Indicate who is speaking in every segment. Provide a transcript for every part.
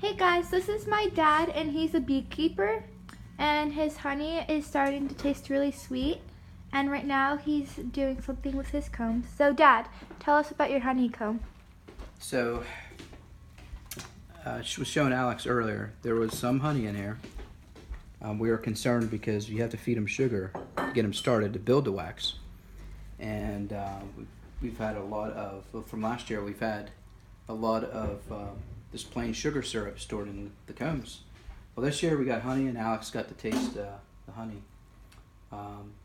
Speaker 1: Hey guys, this is my dad and he's a beekeeper and his honey is starting to taste really sweet and right now he's doing something with his comb. So Dad, tell us about your honeycomb.
Speaker 2: So, she was showing Alex earlier, there was some honey in here. We were concerned because you have to feed them sugar to get them started to build the wax. And we've had a lot of, from last year, we've had a lot of this plain sugar syrup stored in the combs. Well, this year we got honey and Alex got to taste the honey.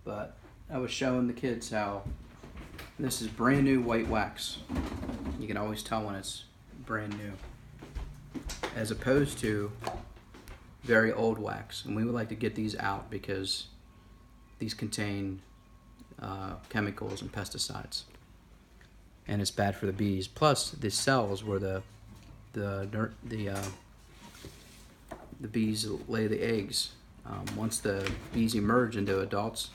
Speaker 2: But I was showing the kids how this is brand new white wax. You can always tell when it's brand new, as opposed to very old wax. And we would like to get these out because these contain chemicals and pesticides, and it's bad for the bees. Plus, the cells where the bees lay the eggs. Once the bees emerge into adults,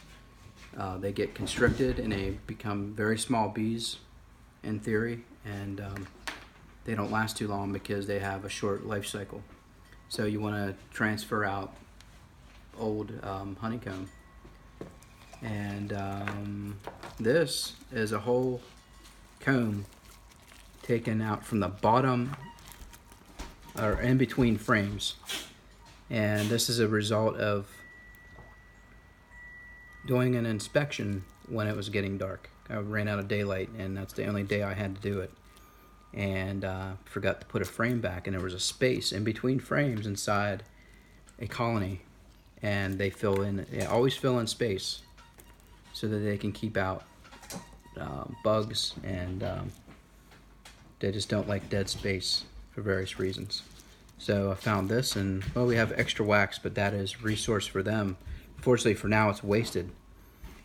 Speaker 2: they get constricted and they become very small bees, in theory, and they don't last too long because they have a short life cycle. So you want to transfer out old honeycomb. And this is a whole comb taken out from the bottom or in between frames. And this is a result of doing an inspection when it was getting dark. I ran out of daylight and that's the only day I had to do it. And forgot to put a frame back, and there was a space in between frames inside a colony, and they always fill in space so that they can keep out bugs, and they just don't like dead space for various reasons. So I found this, and well, we have extra wax, but that is resource for them. Fortunately for now it's wasted,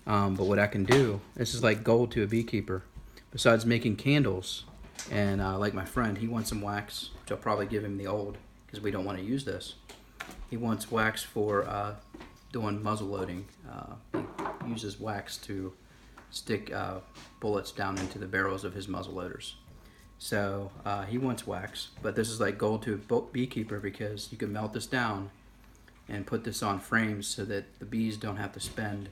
Speaker 2: but what I can do, this is like gold to a beekeeper. Besides making candles, and like my friend, he wants some wax, which I'll probably give him the old because we don't want to use this. He wants wax for doing muzzle loading. He uses wax to stick bullets down into the barrels of his muzzle loaders. So he wants wax, but this is like gold to a beekeeper because you can melt this down and put this on frames so that the bees don't have to spend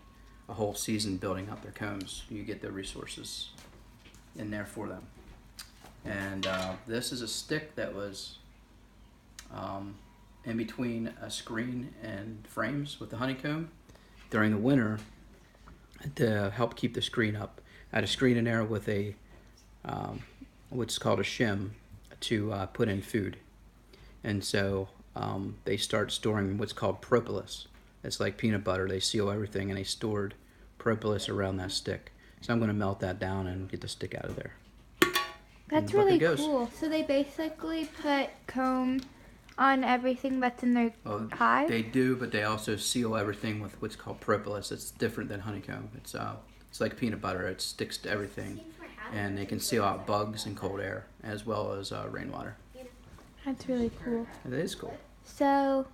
Speaker 2: a whole season building up their combs. You get the resources in there for them. And this is a stick that was in between a screen and frames with the honeycomb during the winter to help keep the screen up. I had a screen in there with a what's called a shim to put in food, and so they start storing what's called propolis. It's like peanut butter. They seal everything and they stored propolis around that stick. So I'm going to melt that down and get the stick out of there.
Speaker 1: That's really cool. So they basically put comb on everything that's in their hive?
Speaker 2: They do, but they also seal everything with what's called propolis. It's different than honeycomb. It's like peanut butter. It sticks to everything, and they can seal out bugs and cold air as well as rainwater.
Speaker 1: That's really cool.
Speaker 2: It is cool.
Speaker 1: So,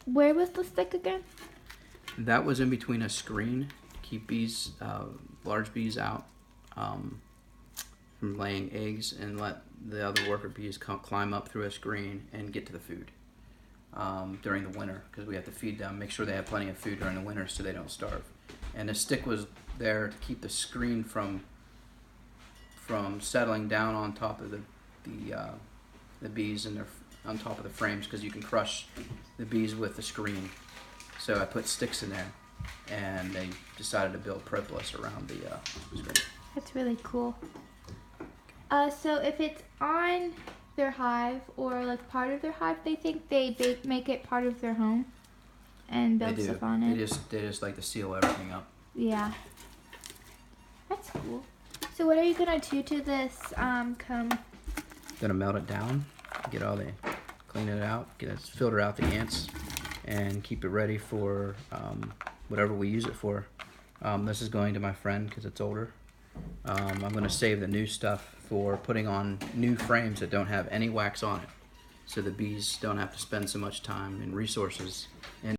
Speaker 1: where was the stick again?
Speaker 2: That was in between a screen to keep bees, large bees out from laying eggs, and let the other worker bees climb up through a screen and get to the food during the winter, because we have to feed them, make sure they have plenty of food during the winter so they don't starve. And the stick was there to keep the screen from settling down on top of the bees and on top of the frames, because you can crush the bees with the screen. So I put sticks in there, and they decided to build propolis around the screen.
Speaker 1: That's really cool. So if it's on their hive or like part of their hive, they think they make it part of their home and build stuff on it.
Speaker 2: They just like to seal everything up.
Speaker 1: Yeah. That's cool. So what are you gonna do to this comb?
Speaker 2: Gonna melt it down, clean it out, filter out the ants, and keep it ready for whatever we use it for. This is going to my friend because it's older. I'm going to save the new stuff for putting on new frames that don't have any wax on it, so the bees don't have to spend so much time and resources